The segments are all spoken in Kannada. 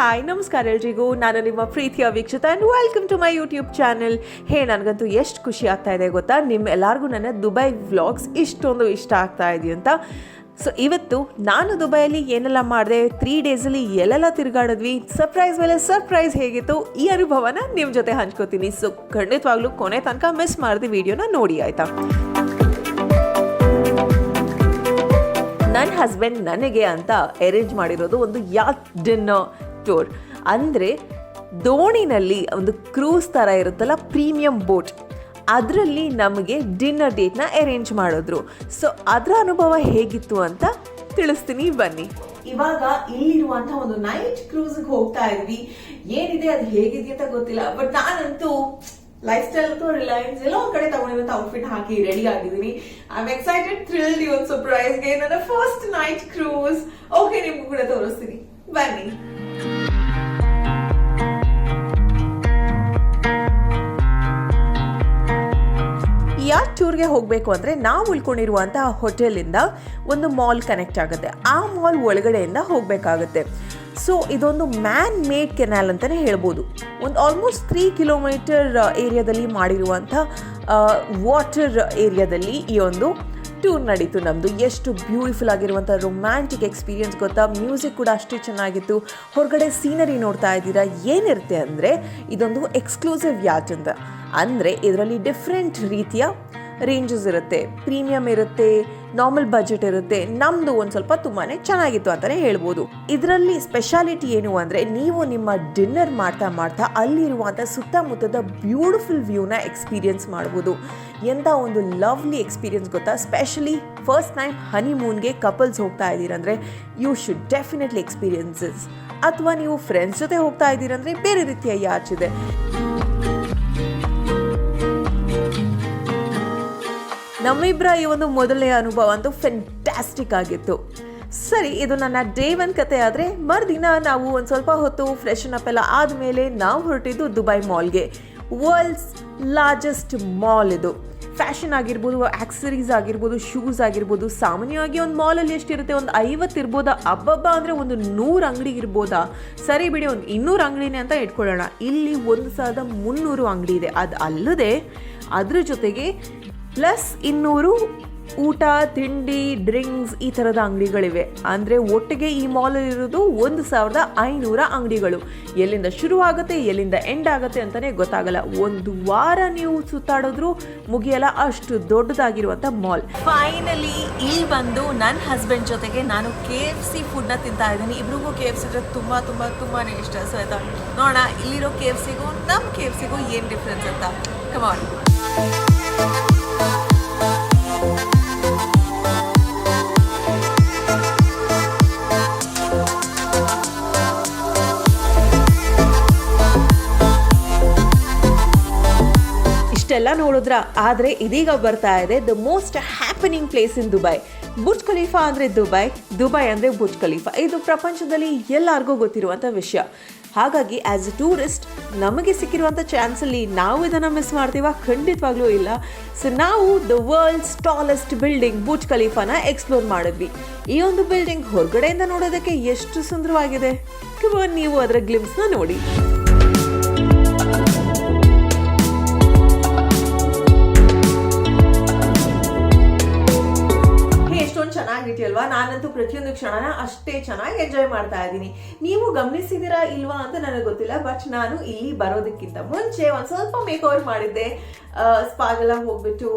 ಹಾಯ್ ನಮಸ್ಕಾರ ಎಲ್ರಿಗೂ. ನಾನು ನಿಮ್ಮ ಪ್ರೀತಿಯ Veekshitha and welcome to my YouTube channel. ನನಗಂತೂ ಎಷ್ಟು ಖುಷಿ ಆಗ್ತಾ ಇದೆ ಗೊತ್ತಾ, ಎಲ್ಲರಿಗೂ ನನ್ನ ದುಬೈ ವ್ಲಾಗ್ಸ್ ಇಷ್ಟೊಂದು ಇಷ್ಟ ಆಗ್ತಾ ಇದೆ ಅಂತ. ಸೊ ಇವತ್ತು ನಾನು ದುಬೈಯಲ್ಲಿ ಏನೆಲ್ಲ ಮಾಡಿದೆ, 3 ಡೇಸಲ್ಲಿ ಎಲ್ಲೆಲ್ಲ ತಿರುಗಾಡಿದ್ವಿ, ಸರ್ಪ್ರೈಸ್ ಮೇಲೆ ಸರ್ಪ್ರೈಸ್ ಹೇಗಿತ್ತು, ಈ ಅನುಭವನ ನಿಮ್ಮ ಜೊತೆ ಹಂಚ್ಕೋತೀನಿ. ಸೊ ಖಂಡಿತವಾಗ್ಲೂ ಕೊನೆ ತನಕ ಮಿಸ್ ಮಾಡಿದ ವಿಡಿಯೋನ ನೋಡಿ ಆಯಿತಾ. ನನ್ನ ಹಸ್ಬೆಂಡ್ ನನಗೆ ಅಂತ ಅರೇಂಜ್ ಮಾಡಿರೋದು ಒಂದು ಯಾಟ್ ಡಿನ್ನರ್ ಟೂರ್. ಅಂದರೆ ದೋಣಿನಲ್ಲಿ ಒಂದು ಕ್ರೂಸ್ ಥರ ಇರುತ್ತಲ್ಲ, ಪ್ರೀಮಿಯಂ ಬೋಟ್, ಅದರಲ್ಲಿ ನಮಗೆ ಡಿನ್ನರ್ ಡೇಟ್ನ ಅರೇಂಜ್ ಮಾಡಿದ್ರು. ಸೊ ಅದರ ಅನುಭವ ಹೇಗಿತ್ತು ಅಂತ ತಿಳಿಸ್ತೀನಿ ಬನ್ನಿ. ಇವಾಗ ಇಲ್ಲಿರುವಂಥ ಒಂದು ನೈಟ್ ಕ್ರೂಸ್ಗೆ ಹೋಗ್ತಾ ಇದ್ವಿ. ಏನಿದೆ ಅದು ಹೇಗಿದೆ ಅಂತ ಗೊತ್ತಿಲ್ಲ, ಬಟ್ ನಾನಂತೂ ಲೈಫ್ ಸ್ಟೈಲ್ ಅಥವಾ ರಿಲಯನ್ಸ್ ಎಲ್ಲ ಒಂದ್ ಕಡೆ ತಗೊಂಡಿರುವಂತ ಔಟ್ಫಿಟ್ ಹಾಕಿ ರೆಡಿ ಆಗಿದ್ದೀನಿ. ಐ ಆಮ್ ಎಕ್ಸೈಟೆಡ್, ಥ್ರಿಲ್ಡ್ ಈ ಒಂದು ಸರ್ಪ್ರೈಸ್ಗೆ. ನನ್ನ ಫಸ್ಟ್ ನೈಟ್ ಕ್ರೂಸ್. ಓಕೆ, ನಿಮ್ಗೂ ಕೂಡ ತೋರಿಸ್ತೀನಿ ಬನ್ನಿ. ಯಾಟ್ ಟೂರ್ಗೆ ಹೋಗಬೇಕು ಅಂದರೆ ನಾವು ಉಳ್ಕೊಂಡಿರುವಂತಹ ಹೋಟೆಲಿಂದ ಒಂದು ಮಾಲ್ ಕನೆಕ್ಟ್ ಆಗುತ್ತೆ. ಆ ಮಾಲ್ ಒಳಗಡೆಯಿಂದ ಹೋಗಬೇಕಾಗುತ್ತೆ. ಸೊ ಇದೊಂದು ಮ್ಯಾನ್ ಮೇಡ್ ಕೆನಾಲ್ ಅಂತಲೇ ಹೇಳ್ಬೋದು. ಒಂದು ಆಲ್ಮೋಸ್ಟ್ 3 ಕಿಲೋಮೀಟರ್ ಏರಿಯಾದಲ್ಲಿ ಮಾಡಿರುವಂಥ ವಾಟರ್ ಏರಿಯಾದಲ್ಲಿ ಈ ಒಂದು ಟೂರ್ ನಡೀತು ನಮ್ಮದು. ಎಷ್ಟು ಬ್ಯೂಟಿಫುಲ್ ಆಗಿರುವಂಥ ರೊಮ್ಯಾಂಟಿಕ್ ಎಕ್ಸ್ಪೀರಿಯನ್ಸ್ ಗೊತ್ತಾ. ಮ್ಯೂಸಿಕ್ ಕೂಡ ಅಷ್ಟೇ ಚೆನ್ನಾಗಿತ್ತು. ಹೊರಗಡೆ ಸೀನರಿ ನೋಡ್ತಾ ಇದ್ದೀರಾ. ಏನಿರುತ್ತೆ ಅಂದರೆ ಇದೊಂದು ಎಕ್ಸ್ಕ್ಲೂಸಿವ್ ಯಾಟ್ ಅಂತ. ಅಂದರೆ ಇದರಲ್ಲಿ ಡಿಫ್ರೆಂಟ್ ರೀತಿಯ ರೇಂಜಸ್ ಇರುತ್ತೆ. ಪ್ರೀಮಿಯಂ ಇರುತ್ತೆ, ನಾರ್ಮಲ್ ಬಜೆಟ್ ಇರುತ್ತೆ. ನಮ್ಮದು ಒಂದು ಸ್ವಲ್ಪ ತುಂಬಾ ಚೆನ್ನಾಗಿತ್ತು ಅಂತಲೇ ಹೇಳ್ಬೋದು. ಇದರಲ್ಲಿ ಸ್ಪೆಷಾಲಿಟಿ ಏನು ಅಂದರೆ, ನೀವು ನಿಮ್ಮ ಡಿನ್ನರ್ ಮಾಡ್ತಾ ಮಾಡ್ತಾ ಅಲ್ಲಿರುವಂಥ ಸುತ್ತಮುತ್ತದ ಬ್ಯೂಟಿಫುಲ್ ವ್ಯೂನ ಎಕ್ಸ್ಪೀರಿಯನ್ಸ್ ಮಾಡ್ಬೋದು. ಎಂಥ ಒಂದು ಲವ್ಲಿ ಎಕ್ಸ್ಪೀರಿಯನ್ಸ್ ಗೊತ್ತಾ. ಸ್ಪೆಷಲಿ ಫಸ್ಟ್ ಟೈಮ್ ಹನಿಮೂನ್ಗೆ ಕಪಲ್ಸ್ ಹೋಗ್ತಾ ಇದ್ದೀರಂದರೆ ಯು ಶುಡ್ ಡೆಫಿನೆಟ್ಲಿ ಎಕ್ಸ್ಪೀರಿಯನ್ಸಸ್. ಅಥವಾ ನೀವು ಫ್ರೆಂಡ್ಸ್ ಜೊತೆ ಹೋಗ್ತಾ ಇದ್ದೀರಂದರೆ ಬೇರೆ ರೀತಿಯ ಯಾಚ್ ಇದೆ. ನಮ್ಮಿಬ್ಬರ ಈ ಒಂದು ಮೊದಲನೇ ಅನುಭವ ಅಂತೂ ಫ್ಯಾಂಟಾಸ್ಟಿಕ್ ಆಗಿತ್ತು. ಸರಿ, ಇದು ನನ್ನ ಡೇ 1 ಕತೆ ಆದರೆ, ಮರುದಿನ ನಾವು ಒಂದು ಸ್ವಲ್ಪ ಹೊತ್ತು ಫ್ರೆಶನ್ ಅಪ್ ಎಲ್ಲ ಆದಮೇಲೆ ನಾವು ಹೊರಟಿದ್ದು ದುಬೈ ಮಾಲ್ಗೆ. ವರ್ಲ್ಡ್ಸ್ ಲಾರ್ಜೆಸ್ಟ್ ಮಾಲ್ ಇದು. ಫ್ಯಾಷನ್ ಆಗಿರ್ಬೋದು, ಆಕ್ಸರೀಸ್ ಆಗಿರ್ಬೋದು, ಶೂಸ್ ಆಗಿರ್ಬೋದು. ಸಾಮಾನ್ಯವಾಗಿ ಒಂದು ಮಾಲಲ್ಲಿ ಎಷ್ಟಿರುತ್ತೆ, ಒಂದು 50 ಇರ್ಬೋದಾ, ಅಬ್ಬಬ್ಬ ಅಂದರೆ ಒಂದು 100 ಅಂಗಡಿ ಇರ್ಬೋದಾ. ಸರಿ ಬಿಡಿ, ಒಂದು 200 ಅಂಗಡಿನೇ ಅಂತ ಇಟ್ಕೊಳ್ಳೋಣ. ಇಲ್ಲಿ 1300 ಅಂಗಡಿ ಇದೆ. ಅದು ಅಲ್ಲದೆ ಅದ್ರ ಜೊತೆಗೆ ಪ್ಲಸ್ 200 ಊಟ, ತಿಂಡಿ, ಡ್ರಿಂಕ್ಸ್ ಈ ಥರದ ಅಂಗಡಿಗಳಿವೆ. ಅಂದರೆ ಒಟ್ಟಿಗೆ ಈ ಮಾಲಲ್ಲಿ ಇರೋದು 1500 ಅಂಗಡಿಗಳು. ಎಲ್ಲಿಂದ ಶುರು ಆಗುತ್ತೆ, ಎಲ್ಲಿಂದ ಎಂಡ್ ಆಗುತ್ತೆ ಅಂತಲೇ ಗೊತ್ತಾಗಲ್ಲ. ಒಂದು ವಾರ ನೀವು ಸುತ್ತಾಡಿದ್ರು ಮುಗಿಯಲ್ಲ, ಅಷ್ಟು ದೊಡ್ಡದಾಗಿರುವಂಥ ಮಾಲ್. ಫೈನಲಿ ಇಲ್ಲಿ ಬಂದು ನನ್ನ ಹಸ್ಬೆಂಡ್ ಜೊತೆಗೆ ನಾನು KFC ಫುಡ್ನ ತಿಂತಾ ಇದ್ದೀನಿ. ಇಬ್ರಿಗೂ KFC ಅಂದರೆ ತುಂಬಾ ಇಷ್ಟ. ಸೊ ಆಯ್ತಾ, ನೋಡೋಣ ಇಲ್ಲಿರೋ KFCಗೂ ನಮ್ಮ KFCಗೂ ಏನು ಡಿಫ್ರೆನ್ಸ್ ಅಂತ. ಕಮಾನ್. ಇಷ್ಟೆಲ್ಲ ನೋಡಿದ್ರ, ಆದರೆ ಇದೀಗ ಬರ್ತಾ ಇದೆ the most happening place in Dubai. Burj Khalifa ಅಂದರೆ ದುಬೈ ಅಂದರೆ ಬುರ್ಜ್ ಖಲೀಫಾ. ಇದು ಪ್ರಪಂಚದಲ್ಲಿ ಎಲ್ಲರಿಗೂ ಗೊತ್ತಿರುವಂಥ ವಿಷಯ. ಹಾಗಾಗಿ ಆ್ಯಸ್ ಎ ಟೂರಿಸ್ಟ್ ನಮಗೆ ಸಿಕ್ಕಿರುವಂಥ ಚಾನ್ಸಲ್ಲಿ ನಾವು ಇದನ್ನು ಮಿಸ್ ಮಾಡ್ತೀವ? ಖಂಡಿತವಾಗ್ಲೂ ಇಲ್ಲ. ಸೊ ನಾವು the world's tallest building Burj ಖಲೀಫಾನ ಎಕ್ಸ್ಪ್ಲೋರ್ ಮಾಡಿದ್ವಿ. ಈ ಒಂದು ಬಿಲ್ಡಿಂಗ್ ಹೊರಗಡೆಯಿಂದ ನೋಡೋದಕ್ಕೆ ಎಷ್ಟು ಸುಂದರವಾಗಿದೆ. ನೀವು ಅದರ ಗ್ಲಿಮ್ಸ್ನ ನೋಡಿ. ಚೆನ್ನಾಗಿದೆಯಲ್ವಾ? ನಾನಂತೂ ಪ್ರತಿಯೊಂದು ಕ್ಷಣನ ಅಷ್ಟೇ ಚೆನ್ನಾಗಿ ಎಂಜಾಯ್ ಮಾಡ್ತಾ ಇದ್ದೀನಿ. ನೀವು ಗಮನಿಸಿದಿರಾ ಇಲ್ವಾ ಅಂತ ನನಗೆ ಗೊತ್ತಿಲ್ಲ, ಬಟ್ ನಾನು ಇಲ್ಲಿ ಬರೋದಕ್ಕಿಂತ ಮುಂಚೆ ಒಂದು ಸ್ವಲ್ಪ ಮೇಕ್ ಓವರ್ ಮಾಡಿದ್ದೆ. ಸ್ಪಾಗೆಲ್ಲ ಹೋಗ್ಬಿಟ್ಟು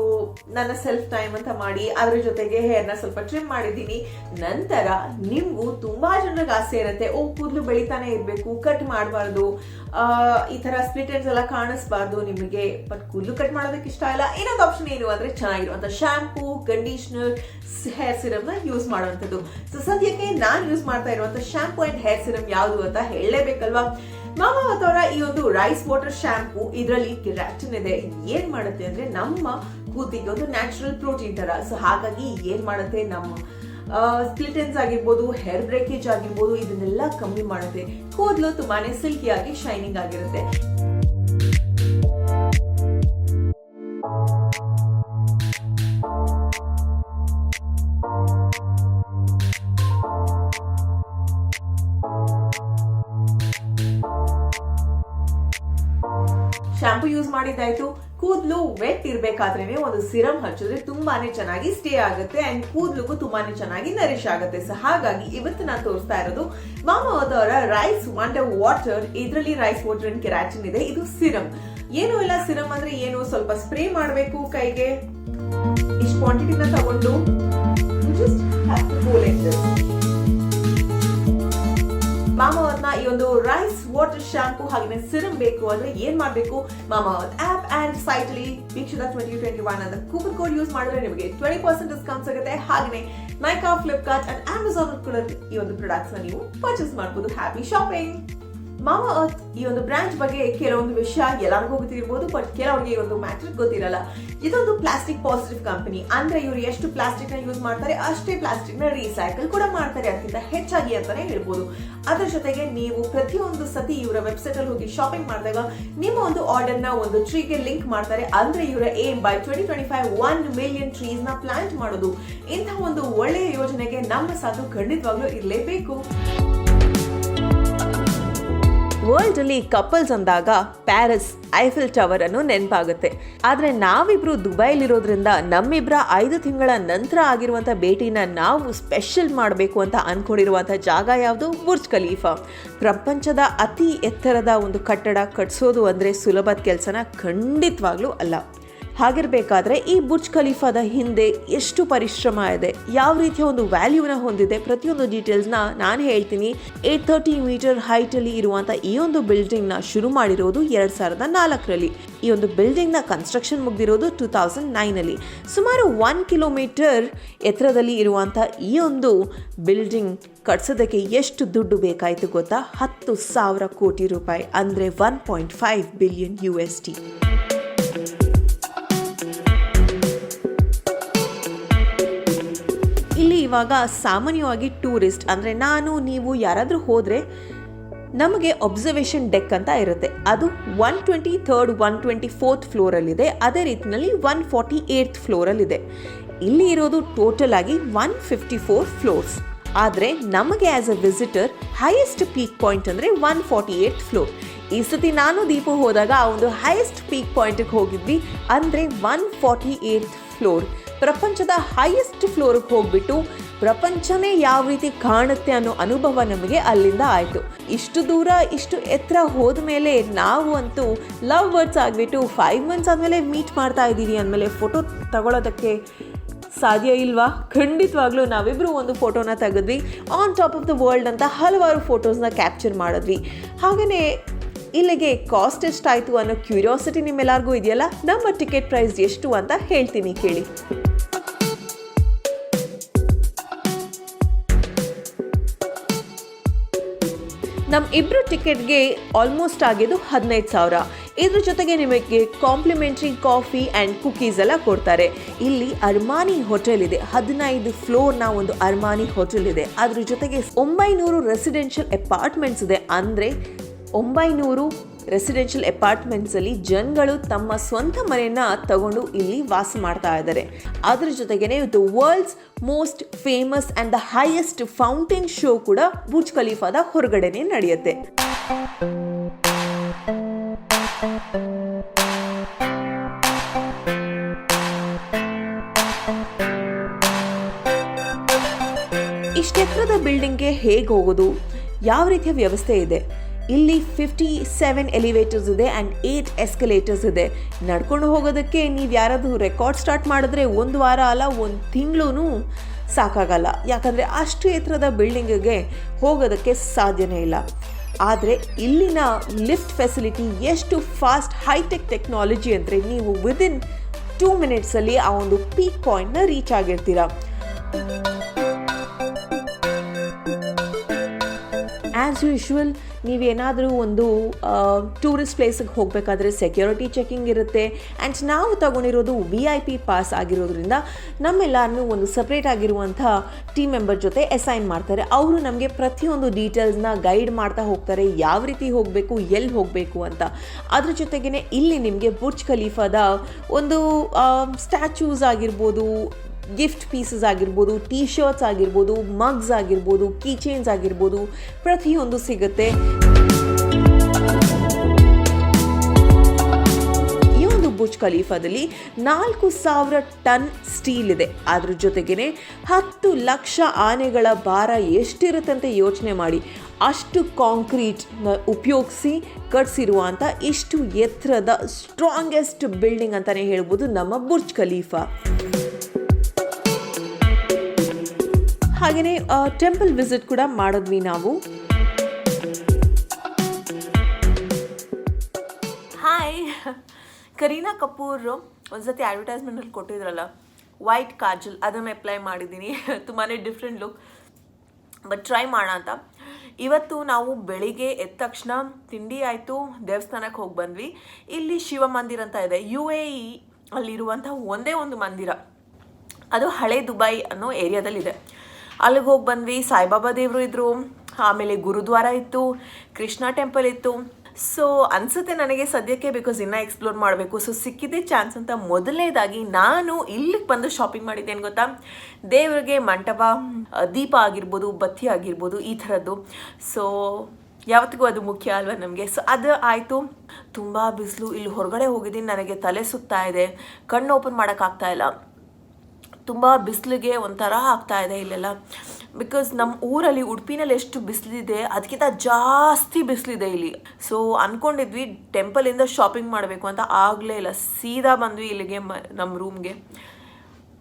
ನನ್ನ ಸೆಲ್ಫ್ ಟೈಮ್ ಅಂತ ಮಾಡಿ ಅದ್ರ ಜೊತೆಗೆ ಹೇರ್ನ ಸ್ವಲ್ಪ ಟ್ರಿಮ್ ಮಾಡಿದ್ದೀನಿ. ನಂತರ ನಿಮಗೂ ತುಂಬಾ ಜನರಿಗೆ ಆಸೆ ಇರುತ್ತೆ, ಕೂದಲು ಬೆಳಿತಾನೆ ಇರಬೇಕು, ಕಟ್ ಮಾಡಬಾರ್ದು, ಈ ಥರ ಸ್ಪ್ಲಿಟ್ ಎಂಡ್ಸ್ ಎಲ್ಲ ಕಾಣಿಸ್ಬಾರ್ದು ನಿಮಗೆ, ಬಟ್ ಕೂದಲು ಕಟ್ ಮಾಡೋದಕ್ಕೆ ಇಷ್ಟ ಇಲ್ಲ. ಇನ್ನೊಂದು ಆಪ್ಷನ್ ಏನು ಅಂದರೆ ಚೆನ್ನಾಗಿರುವಂಥ ಶಾಂಪೂ, ಕಂಡೀಷ್ನರ್, ಹೇರ್ ಸಿರಮ್ನ ಯೂಸ್ ಮಾಡುವಂಥದ್ದು. ಸೊ ಸದ್ಯಕ್ಕೆ ನಾನು ಯೂಸ್ ಮಾಡ್ತಾ ಇರುವಂಥ ಶಾಂಪೂ ಆ್ಯಂಡ್ ಹೇರ್ ಸಿರಮ್ ಯಾವುದು ಅಂತ ಹೇಳಲೇಬೇಕಲ್ವಾ. ಮಾಮಾವತ್ ಅವರ ಈ ಒಂದು ರೈಸ್ ವಾಟರ್ ಶಾಂಪೂ, ಇದರಲ್ಲಿ ಕೆರಾಟಿನ್ ಇದೆ. ಏನ್ ಮಾಡುತ್ತೆ ಅಂದ್ರೆ ನಮ್ಮ ಕೂದಲಿಗೆ ಒಂದು ನ್ಯಾಚುರಲ್ ಪ್ರೋಟೀನ್ ತರ. ಸೊ ಹಾಗಾಗಿ ಏನ್ ಮಾಡುತ್ತೆ, ನಮ್ಮ ಸ್ಪ್ಲಿಟೆನ್ಸ್ ಆಗಿರ್ಬೋದು, ಹೇರ್ ಬ್ರೇಕೇಜ್ ಆಗಿರ್ಬೋದು, ಇದನ್ನೆಲ್ಲ ಕಮ್ಮಿ ಮಾಡುತ್ತೆ. ಕೂದಲು ತುಂಬಾನೇ ಸಿಲ್ಕಿಯಾಗಿ ಶೈನಿಂಗ್ ಆಗಿರುತ್ತೆ. ಶಾಂಪೂ ಯೂಸ್ ಮಾಡಿದ್ದಾಯ್ತು. ಕೂದಲು ವೆಟ್ ಇರ್ಬೇಕಾದ್ರೇನೆ ಒಂದು ಸಿರಮ್ ಹಚ್ಚಿದ್ರೆ ತುಂಬಾನೇ ಚೆನ್ನಾಗಿ ಸ್ಟೇ ಆಗುತ್ತೆ ಅಂಡ್ ಕೂದಲಿಗೂ ತುಂಬಾನೇ ಚೆನ್ನಾಗಿ ನರಿಶ್ ಆಗುತ್ತೆ. ಸೊ ಹಾಗಾಗಿ ಇವತ್ತು ನಾನು ತೋರಿಸ್ತಾ ಇರೋದು ಮಾಮಾ ಅರ್ತ್ ಅವರ ರೈಸ್ ವಂಡರ್ ವಾಟರ್. ಇದರಲ್ಲಿ ರೈಸ್ ವಾಟರ್ ಅಂಡ್ ಕೆರಾಟಿನ್ ಇದೆ. ಇದು ಸಿರಮ್. ಏನು ಇಲ್ಲ, ಸಿರಮ್ ಅಂದ್ರೆ ಏನು, ಸ್ವಲ್ಪ ಸ್ಪ್ರೇ ಮಾಡಬೇಕು ಕೈಗೆ. ಇಷ್ಟು ಕ್ವಾಂಟಿಟಿನ ತಗೊಂಡು just have to go like this. Mamaearth ನ ಈ ಒಂದು ರೈಸ್ ವಾಟರ್ ಶಾಂಪೂ ಹಾಗೆ ಸಿರಮ್ ಬೇಕು ಅಂದ್ರೆ ಏನ್ ಮಾಡ್ಬೇಕು, ಮಾಮಾ ಅರ್ತ್ ಆಪ್ ಅಂಡ್ ಸೈಟ್ ಅಲ್ಲಿ ವೀಕ್ಷಿತ 2021 ಅಂತ ಕೂಪನ್ ಕೋಡ್ ಯೂಸ್ ಮಾಡಿದ್ರೆ ನಿಮಗೆ 20% ಡಿಸ್ಕೌಂಟ್ ಸಿಗುತ್ತೆ. ಹಾಗೆ ನೈಕಾ, ಫ್ಲಿಪ್ಕಾರ್ಟ್ ಅಂಡ್ ಅಮೆಜಾನ್ ಕೂಡ ಈ ಒಂದು ಪ್ರಾಡಕ್ಟ್ಸ್ ನ ನೀವು ಪರ್ಚೇಸ್ ಮಾಡಬಹುದು. Happy shopping. ಮಾಮಾ ಅರ್ತ್ ಈ ಒಂದು ಬ್ರಾಂಚ್ ಬಗ್ಗೆ ಕೆಲವೊಂದು ವಿಷಯ ಎಲ್ಲರಿಗೂ ಗೊತ್ತಿರಬಹುದು, ಬಟ್ ಕೆಲವರಿಗೆ ಒಂದು ಮ್ಯಾಟ್ರಿಕ್ ಗೊತ್ತಿರಲ್ಲ. ಇದೊಂದು ಪ್ಲಾಸ್ಟಿಕ್ ಪಾಸಿಟಿವ್ ಕಂಪನಿ. ಅಂದ್ರೆ ಇವರು ಎಷ್ಟು ಪ್ಲಾಸ್ಟಿಕ್ ನ ಯೂಸ್ ಮಾಡ್ತಾರೆ ಅಷ್ಟೇ ಪ್ಲಾಸ್ಟಿಕ್ ನ ರೀಸೈಕಲ್ ಕೂಡ ಮಾಡ್ತಾರೆ, ಅದಕ್ಕಿಂತ ಹೆಚ್ಚಾಗಿ ಅಂತಾನೆ ಹೇಳ್ಬೋದು. ಅದರ ಜೊತೆಗೆ ನೀವು ಪ್ರತಿಯೊಂದು ಸತಿ ಇವರ ವೆಬ್ಸೈಟ್ ಅಲ್ಲಿ ಹೋಗಿ ಶಾಪಿಂಗ್ ಮಾಡಿದಾಗ ನಿಮ್ಮ ಒಂದು ಆರ್ಡರ್ ನ ಒಂದು ಟ್ರೀಗೆ ಲಿಂಕ್ ಮಾಡ್ತಾರೆ. ಅಂದ್ರೆ ಇವರ ಏಮ್ ಬೈ 2025 1 ಮಿಲಿಯನ್ ಟ್ರೀಸ್ ನ ಪ್ಲಾಂಟ್ ಮಾಡೋದು. ಇಂತಹ ಒಂದು ಒಳ್ಳೆಯ ಯೋಜನೆಗೆ ನಮ್ಮ ಸಾಥು ಖಂಡಿತವಾಗ್ಲೂ ಇರಲೇಬೇಕು. ವರ್ಲ್ಡ್ ಅಲ್ಲಿ ಕಪಲ್ಸ್ ಅಂದಾಗ ಪ್ಯಾರಿಸ್ ಐಫಿಲ್ ಟವರ್ ಅನ್ನು ನೆನಪಾಗುತ್ತೆ. ಆದ್ರೆ ನಾವಿಬ್ರು ದುಬೈಲಿರೋದ್ರಿಂದ ನಮ್ಮಿಬ್ರ 5 ತಿಂಗಳ ನಂತರ ಆಗಿರುವಂತ ಭೇಟಿನ ನಾವು ಸ್ಪೆಷಲ್ ಮಾಡಬೇಕು ಅಂತ ಅನ್ಕೊಂಡಿರುವಂತ ಜಾಗ ಯಾವುದು? Burj Khalifa. ಪ್ರಪಂಚದ ಅತಿ ಎತ್ತರದ ಒಂದು ಕಟ್ಟಡ ಕಟ್ಸೋದು ಅಂದ್ರೆ ಸುಲಭದ ಕೆಲಸನ ಖಂಡಿತವಾಗ್ಲೂ ಅಲ್ಲ. ಹಾಗಿರ್ಬೇಕಾದ್ರೆ ಈ ಬುರ್ಜ್ ಖಲೀಫಾದ ಹಿಂದೆ ಎಷ್ಟು ಪರಿಶ್ರಮ ಇದೆ, ಯಾವ ರೀತಿಯ ಒಂದು ವ್ಯಾಲ್ಯೂನ ಹೊಂದಿದೆ, ಪ್ರತಿಯೊಂದು ಡೀಟೇಲ್ಸ್ನ ನಾನು ಹೇಳ್ತೀನಿ. 830 ಮೀಟರ್ ಹೈಟ್ ಅಲ್ಲಿ ಇರುವಂತ ಈ ಒಂದು ಬಿಲ್ಡಿಂಗ್ ನ ಶುರು ಮಾಡಿರೋದು 2004ರಲ್ಲಿ. ಈ ಒಂದು ಬಿಲ್ಡಿಂಗ್ ನ ಕನ್ಸ್ಟ್ರಕ್ಷನ್ ಮುಗ್ದಿರೋದು 2009 ಅಲ್ಲಿ. ಸುಮಾರು 1 ಕಿಲೋಮೀಟರ್ ಎತ್ತರದಲ್ಲಿ ಇರುವಂತ ಈ ಒಂದು ಬಿಲ್ಡಿಂಗ್ ಕಟ್ಸೋದಕ್ಕೆ ಎಷ್ಟು ದುಡ್ಡು ಬೇಕಾಯ್ತು ಗೊತ್ತಾ? 10,000 ಕೋಟಿ ರೂಪಾಯಿ, ಅಂದ್ರೆ 1.5 ಬಿಲಿಯನ್ USD. ಇಲ್ಲಿ ಇವಾಗ ಸಾಮಾನ್ಯವಾಗಿ ಟೂರಿಸ್ಟ್ ಅಂದರೆ ನಾನು ನೀವು ಯಾರಾದರೂ ಹೋದರೆ ನಮಗೆ ಅಬ್ಸರ್ವೇಷನ್ ಡೆಕ್ ಅಂತ ಇರುತ್ತೆ. ಅದು 123rd 124th ಫ್ಲೋರಲ್ಲಿದೆ. ಅದೇ ರೀತಿಯಲ್ಲಿ 148th ಫ್ಲೋರಲ್ಲಿದೆ. ಇಲ್ಲಿ ಇರೋದು ಟೋಟಲ್ ಆಗಿ 154 ಫ್ಲೋರ್ಸ್. ಆದರೆ ನಮಗೆ as a visitor highest peak point ಅಂದರೆ 148th ಫ್ಲೋರ್. ಈ ಸತಿ ನಾನು ದೀಪು ಹೋದಾಗ ಆ ಒಂದು ಹೈಯೆಸ್ಟ್ ಪೀಕ್ ಪಾಯಿಂಟಿಗೆ ಹೋಗಿದ್ವಿ, ಅಂದರೆ 148th ಫ್ಲೋರ್. ಪ್ರಪಂಚದ ಹೈಯೆಸ್ಟ್ ಫ್ಲೋರ್ಗೆ ಹೋಗ್ಬಿಟ್ಟು ಪ್ರಪಂಚನೇ ಯಾವ ರೀತಿ ಕಾಣುತ್ತೆ ಅನ್ನೋ ಅನುಭವ ನಮಗೆ ಅಲ್ಲಿಂದ ಆಯಿತು. ಇಷ್ಟು ದೂರ ಇಷ್ಟು ಎತ್ತರ ಹೋದ ಮೇಲೆ ನಾವು ಅಂತೂ ಲವ್ ಬರ್ಡ್ಸ್ ಆಗಿಬಿಟ್ಟು 5 ಮಂತ್ಸ್ ಆದಮೇಲೆ ಮೀಟ್ ಮಾಡ್ತಾ ಇದ್ದೀವಿ ಅಂದಮೇಲೆ ಫೋಟೋ ತಗೊಳ್ಳೋದಕ್ಕೆ ಸಾಧ್ಯ ಇಲ್ವಾ? ಖಂಡಿತವಾಗ್ಲೂ ನಾವಿಬ್ಬರು ಒಂದು ಫೋಟೋನ ತೆಗೆದ್ವಿ. On top of the world ಅಂತ ಹಲವಾರು ಫೋಟೋಸ್ನ ಕ್ಯಾಪ್ಚರ್ ಮಾಡಿದ್ವಿ. ಹಾಗೆಯೇ ಇಲ್ಲಿಗೆ ಕಾಸ್ಟ್ ಎಷ್ಟಾಯಿತು ಅನ್ನೋ ಕ್ಯೂರಿಯಾಸಿಟಿ ನಿಮ್ಮೆಲ್ಲರಿಗೂ ಇದೆಯಲ್ಲ. ನಮ್ಮ ಟಿಕೆಟ್ ಪ್ರೈಸ್ ಎಷ್ಟು ಅಂತ ಹೇಳ್ತೀನಿ ಕೇಳಿ. ನಮ್ಮ ಇಬ್ಬರು ಟಿಕೆಟ್ಗೆ ಆಲ್ಮೋಸ್ಟ್ ಆಗಿದ್ದು 15,000. ಇದ್ರ ಜೊತೆಗೆ ನಿಮಗೆ ಕಾಂಪ್ಲಿಮೆಂಟ್ರಿ ಕಾಫಿ ಆ್ಯಂಡ್ ಕುಕೀಸ್ ಎಲ್ಲ ಕೊಡ್ತಾರೆ. ಇಲ್ಲಿ ಅರ್ಮಾನಿ ಹೋಟೆಲ್ ಇದೆ, 15 ಫ್ಲೋರ್ನ ಒಂದು ಅರ್ಮಾನಿ ಹೋಟೆಲ್ ಇದೆ. ಅದ್ರ ಜೊತೆಗೆ 900 ರೆಸಿಡೆನ್ಷಿಯಲ್ ಅಪಾರ್ಟ್ಮೆಂಟ್ಸ್ ಇದೆ. ಅಂದರೆ 900 ರೆಸಿಡೆನ್ಷಿಯಲ್ ಅಪಾರ್ಟ್ಮೆಂಟ್ಸಲ್ಲಿ ಜನಗಳು ತಮ್ಮ ಸ್ವಂತ ಮನೆಯನ್ನು ತಗೊಂಡು ಇಲ್ಲಿ ವಾಸ ಮಾಡ್ತಾ ಇದ್ದಾರೆ. ಅದ್ರ ಜೊತೆಗೇನೆ the world's most famous and the highest fountain show ಕೂಡ ಬುರ್ಜ್ ಖಲೀಫಾದ ಹೊರಗಡೆನೆ ನಡೆಯುತ್ತೆ. ಇಷ್ಟೆತ್ತರದ ಬಿಲ್ಡಿಂಗ್ಗೆ ಹೇಗೆ ಹೋಗೋದು, ಯಾವ ರೀತಿಯ ವ್ಯವಸ್ಥೆ ಇದೆ? ಇಲ್ಲಿ 57 ಎಲಿವೇಟರ್ಸ್ ಇದೆ ಆ್ಯಂಡ್ 8 ಎಸ್ಕಲೇಟರ್ಸ್ ಇದೆ. ನಡ್ಕೊಂಡು ಹೋಗೋದಕ್ಕೆ ನೀವು ಯಾರಾದರೂ ರೆಕಾರ್ಡ್ ಸ್ಟಾರ್ಟ್ ಮಾಡಿದ್ರೆ 1 ವಾರ ಅಲ್ಲ 1 ತಿಂಗಳೂ ಸಾಕಾಗಲ್ಲ. ಯಾಕಂದರೆ ಅಷ್ಟು ಎತ್ತರದ ಬಿಲ್ಡಿಂಗಿಗೆ ಹೋಗೋದಕ್ಕೆ ಸಾಧ್ಯನೇ ಇಲ್ಲ. ಆದರೆ ಇಲ್ಲಿನ ಲಿಫ್ಟ್ ಫೆಸಿಲಿಟಿ ಎಷ್ಟು ಫಾಸ್ಟ್ ಹೈಟೆಕ್ ಟೆಕ್ನಾಲಜಿ ಅಂದರೆ ನೀವು ವಿದಿನ್ 2 ಮಿನಿಟ್ಸಲ್ಲಿ ಆ ಒಂದು ಪೀಕ್ ಪಾಯಿಂಟ್ನ ರೀಚ್ ಆಗಿರ್ತೀರ. ಆ್ಯಸ್ ಯೂಶ್ವಲ್ ನೀವೇನಾದರೂ ಒಂದು ಟೂರಿಸ್ಟ್ ಪ್ಲೇಸಿಗೆ ಹೋಗಬೇಕಾದ್ರೆ ಸೆಕ್ಯೂರಿಟಿ ಚೆಕಿಂಗ್ ಇರುತ್ತೆ. ಆ್ಯಂಡ್ ನಾವು ತಗೊಂಡಿರೋದು VIP ಪಾಸ್ ಆಗಿರೋದ್ರಿಂದ ನಮ್ಮೆಲ್ಲರನ್ನೂ ಒಂದು ಸಪ್ರೇಟ್ ಆಗಿರುವಂಥ ಟೀಮ್ ಮೆಂಬರ್ ಜೊತೆ ಅಸೈನ್ ಮಾಡ್ತಾರೆ. ಅವರು ನಮಗೆ ಪ್ರತಿಯೊಂದು ಡೀಟೇಲ್ಸ್ನ ಗೈಡ್ ಮಾಡ್ತಾ ಹೋಗ್ತಾರೆ, ಯಾವ ರೀತಿ ಹೋಗಬೇಕು, ಎಲ್ಲಿ ಹೋಗಬೇಕು ಅಂತ. ಅದ್ರ ಜೊತೆಗೇ ಇಲ್ಲಿ ನಿಮಗೆ ಬುರ್ಜ್ ಖಲೀಫಾದ ಒಂದು ಸ್ಟ್ಯಾಚ್ಯೂಸ್ ಆಗಿರ್ಬೋದು, ಗಿಫ್ಟ್ ಪೀಸಸ್ ಆಗಿರ್ಬೋದು, ಟೀ ಶರ್ಟ್ಸ್ ಆಗಿರ್ಬೋದು, ಮಗ್ಸ್ ಆಗಿರ್ಬೋದು, ಕೀ ಚೈನ್ಸ್ ಆಗಿರ್ಬೋದು, ಪ್ರತಿಯೊಂದು ಸಿಗುತ್ತೆ. ಖಲೀಫಾದಲ್ಲಿ 4,000 ಟನ್ ಸ್ಟೀಲ್ ಇದೆ. ಅದ್ರ ಜೊತೆಗೇನೆ 10 ಲಕ್ಷ ಆನೆಗಳ ಭಾರ ಎಷ್ಟಿರುತ್ತೆ ಅಂತ ಯೋಚನೆ ಮಾಡಿ. ಅಷ್ಟು ಕಾಂಕ್ರೀಟ್ನ ಉಪಯೋಗಿಸಿ ಕಟ್ಸಿರುವಂಥ ಇಷ್ಟು ಎತ್ತರದ ಸ್ಟ್ರಾಂಗೆಸ್ಟ್ ಬಿಲ್ಡಿಂಗ್ ಅಂತಲೇ ಹೇಳ್ಬೋದು ನಮ್ಮ ಬುರ್ಜ್ ಖಲೀಫಾ. ಹಾಗೆಯೇ ಟೆಂಪಲ್ ವಿಸಿಟ್ ಕೂಡ ಮಾಡಿದ್ವಿ ನಾವು. ಹಾಯ್, ಕರೀನಾ ಕಪೂರ್ ಒಂದ್ಸತಿ ಅಡ್ವರ್ಟೈಸ್ಮೆಂಟಲ್ಲಿ ಕೊಟ್ಟಿದ್ರಲ್ಲ ವೈಟ್ ಕಾಜಲ್, ಅದನ್ನು ಅಪ್ಲೈ ಮಾಡಿದ್ದೀನಿ. ತುಂಬಾ ಡಿಫ್ರೆಂಟ್ ಲುಕ್, ಬಟ್ ಟ್ರೈ ಮಾಡೋಣ ಅಂತ. ಇವತ್ತು ನಾವು ಬೆಳಿಗ್ಗೆ ಎದ್ದ ತಕ್ಷಣ ತಿಂಡಿ ಆಯಿತು, ದೇವಸ್ಥಾನಕ್ಕೆ ಹೋಗಿ ಬಂದ್ವಿ. ಇಲ್ಲಿ ಶಿವ ಮಂದಿರ ಅಂತ ಇದೆ, UAE ಅಲ್ಲಿರುವಂಥ ಒಂದೇ ಒಂದು ಮಂದಿರ, ಅದು ಹಳೆ ದುಬೈ ಅನ್ನೋ ಏರಿಯಾದಲ್ಲಿದೆ. ಅಲ್ಲಿಗೆ ಹೋಗಿ ಬಂದ್ವಿ. ಸಾಯಿಬಾಬಾ ದೇವರು ಇದ್ದರು, ಆಮೇಲೆ ಗುರುದ್ವಾರ ಇತ್ತು, ಕೃಷ್ಣ ಟೆಂಪಲ್ ಇತ್ತು. ಸೊ ಅನಿಸುತ್ತೆ ನನಗೆ ಸದ್ಯಕ್ಕೆ, ಬಿಕಾಸ್ ಇನ್ನೂ ಎಕ್ಸ್ಪ್ಲೋರ್ ಮಾಡಬೇಕು. ಸೊ ಸಿಕ್ಕಿದ್ದೇ ಚಾನ್ಸ್ ಅಂತ ಮೊದಲನೇದಾಗಿ ನಾನು ಇಲ್ಲಿಗೆ ಬಂದು ಶಾಪಿಂಗ್ ಮಾಡಿದ್ದೇನು ಗೊತ್ತಾ, ದೇವರಿಗೆ ಮಂಟಪ, ದೀಪ ಆಗಿರ್ಬೋದು, ಬತ್ತಿ ಆಗಿರ್ಬೋದು, ಈ ಥರದ್ದು. ಸೊ ಯಾವತ್ತಿಗೂ ಅದು ಮುಖ್ಯ ಅಲ್ವಾ ನಮಗೆ. ಸೊ ಅದು ಆಯಿತು. ತುಂಬ ಬಿಸಿಲು, ಇಲ್ಲಿ ಹೊರಗಡೆ ಹೋಗಿದ್ದೀನಿ, ನನಗೆ ತಲೆ ಸುತ್ತಾ ಇದೆ, ಕಣ್ಣು ಓಪನ್ ಮಾಡೋಕ್ಕಾಗ್ತಾ ಇಲ್ಲ. ತುಂಬ ಬಿಸಿಲಿಗೆ ಒಂಥರ ಆಗ್ತಾ ಇದೆ ಇಲ್ಲೆಲ್ಲ. ಬಿಕಾಸ್ ನಮ್ಮ ಊರಲ್ಲಿ ಉಡುಪಿನಲ್ಲಿ ಎಷ್ಟು ಬಿಸಿಲಿದೆ ಅದಕ್ಕಿಂತ ಜಾಸ್ತಿ ಬಿಸಿಲಿದೆ ಇಲ್ಲಿ. ಸೊ ಅಂದ್ಕೊಂಡಿದ್ವಿ ಟೆಂಪಲಿಂದ ಶಾಪಿಂಗ್ ಮಾಡಬೇಕು ಅಂತ, ಆಗಲೇ ಇಲ್ಲ. ಸೀದಾ ಬಂದ್ವಿ ಇಲ್ಲಿಗೆ, ನಮ್ಮ ರೂಮ್ಗೆ.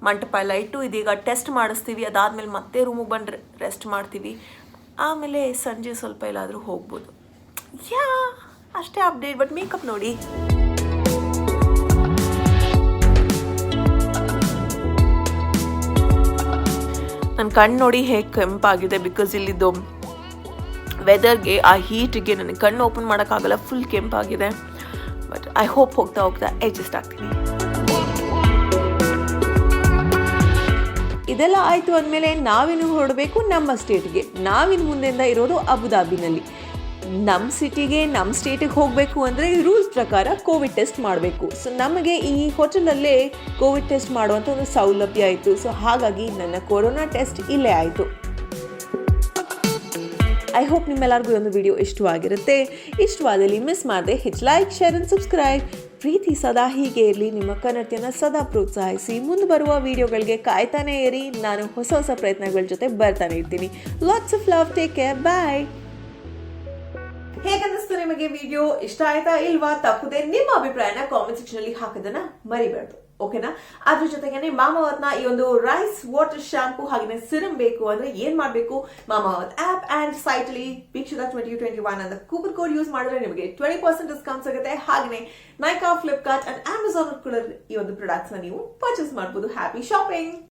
ಮಂಟಪ ಎಲ್ಲ ಇಟ್ಟು ಇದೀಗ ಟೆಸ್ಟ್ ಮಾಡಿಸ್ತೀವಿ. ಅದಾದಮೇಲೆ ಮತ್ತೆ ರೂಮಿಗೆ ಬಂದು ರೆಸ್ಟ್ ಮಾಡ್ತೀವಿ. ಆಮೇಲೆ ಸಂಜೆ ಸ್ವಲ್ಪ ಎಲ್ಲಾದರೂ ಹೋಗ್ಬೋದು. ಅಷ್ಟೇ ಅಪ್ಡೇಟ್. ಬಟ್ ಮೇಕಪ್ ನೋಡಿ, ನನ್ನ ಕಣ್ಣು ನೋಡಿ ಹೇಗೆ ಕೆಂಪಾಗಿದೆ. ಬಿಕಾಸ್ ಇಲ್ಲಿದ್ದು ವೆದರ್ಗೆ, ಆ ಹೀಟಿಗೆ ನನಗೆ ಕಣ್ಣು ಓಪನ್ ಮಾಡೋಕ್ಕಾಗಲ್ಲ, ಫುಲ್ ಕೆಂಪಾಗಿದೆ. ಬಟ್ ಐ ಹೋಪ್ ಹೋಗ್ತಾ ಹೋಗ್ತಾ ಅಡ್ಜಸ್ಟ್ ಆಗ್ತೀನಿ. ಇದೆಲ್ಲ ಆಯಿತು ಅಂದಮೇಲೆ ನಾವಿನ್ನು ಹೊರಡಬೇಕು ನಮ್ಮ ಸ್ಟೇಟ್ಗೆ. ನಾವಿನ್ನು ಮುಂದೆಯಿಂದ ಇರೋದು ಅಬುದಾಬಿನಲ್ಲಿ. ನಮ್ಮ ಸಿಟಿಗೆ, ನಮ್ಮ ಸ್ಟೇಟಿಗೆ ಹೋಗಬೇಕು ಅಂದರೆ ರೂಲ್ಸ್ ಪ್ರಕಾರ ಕೋವಿಡ್ ಟೆಸ್ಟ್ ಮಾಡಬೇಕು. ಸೊ ನಮಗೆ ಈ ಹೋಟೆಲಲ್ಲೇ ಕೋವಿಡ್ ಟೆಸ್ಟ್ ಮಾಡುವಂಥ ಒಂದು ಸೌಲಭ್ಯ ಆಯಿತು. ಸೊ ಹಾಗಾಗಿ ನನ್ನ ಕೊರೋನಾ ಟೆಸ್ಟ್ ಇಲ್ಲೇ ಆಯಿತು. ಐ ಹೋಪ್ ನಿಮ್ಮೆಲ್ಲರಿಗೂ ಒಂದು ವಿಡಿಯೋ ಇಷ್ಟವಾಗಿರುತ್ತೆ. ಇಷ್ಟವಾದಲ್ಲಿ ಮಿಸ್ ಮಾಡದೆ ಲೈಕ್, ಶೇರ್ ಆ್ಯಂಡ್ ಸಬ್ಸ್ಕ್ರೈಬ್. ಪ್ರೀತಿ ಸದಾ ಹೀಗೆ ಇರಲಿ. ನಿಮ್ಮ ಕನ್ನಡತಿಯನ್ನು ಸದಾ ಪ್ರೋತ್ಸಾಹಿಸಿ. ಮುಂದೆ ಬರುವ ವಿಡಿಯೋಗಳಿಗೆ ಕಾಯ್ತಾನೆ ಇರಿ. ನಾನು ಹೊಸ ಹೊಸ ಪ್ರಯತ್ನಗಳ ಜೊತೆ ಬರ್ತಾನೆ ಇರ್ತೀನಿ. Lots of love, take care, bye. ಹೇಗನ್ನಿಸ್ತು ನಿಮಗೆ ವಿಡಿಯೋ? ಇಷ್ಟ ಆಯ್ತಾ ಇಲ್ವಾ? ತಪ್ಪದೆ ನಿಮ್ಮ ಅಭಿಪ್ರಾಯನ ಕಾಮೆಂಟ್ ಸೆಕ್ಷನ್ ಅಲ್ಲಿ ಹಾಕೋದನ್ನ ಮರಿಬೇಡ್ದು, ಓಕೆನಾ? ಅದ್ರ ಜೊತೆಗೇನೆ ಮಾಮಾವತ್ನ ಈ ಒಂದು ರೈಸ್ ವಾಟರ್ ಶಾಂಪೂ ಹಾಗೆ ಸಿರಮ್ ಬೇಕು ಅಂದ್ರೆ ಏನ್ ಮಾಡ್ಬೇಕು? ಮಾಮಾವತ್ ಆಪ್ ಅಂಡ್ ಸೈಟ್ ಅಲ್ಲಿ ವೀಕ್ಷಿತ 2021 ಅಂತ ಕೂಪನ್ ಕೋಡ್ ಯೂಸ್ ಮಾಡಿದ್ರೆ ನಿಮಗೆ 20% ಡಿಸ್ಕೌಂಟ್ ಸಿಗುತ್ತೆ. ಹಾಗೆ ನೈಕಾ, ಫ್ಲಿಪ್ಕಾರ್ಟ್ ಅಂಡ್ ಅಮೆಝಾನ್ ಕೂಡ ಈ ಒಂದು ಪ್ರಾಡಕ್ಟ್ಸ್ ನ ನೀವು ಪರ್ಚೇಸ್ ಮಾಡಬಹುದು. Happy shopping!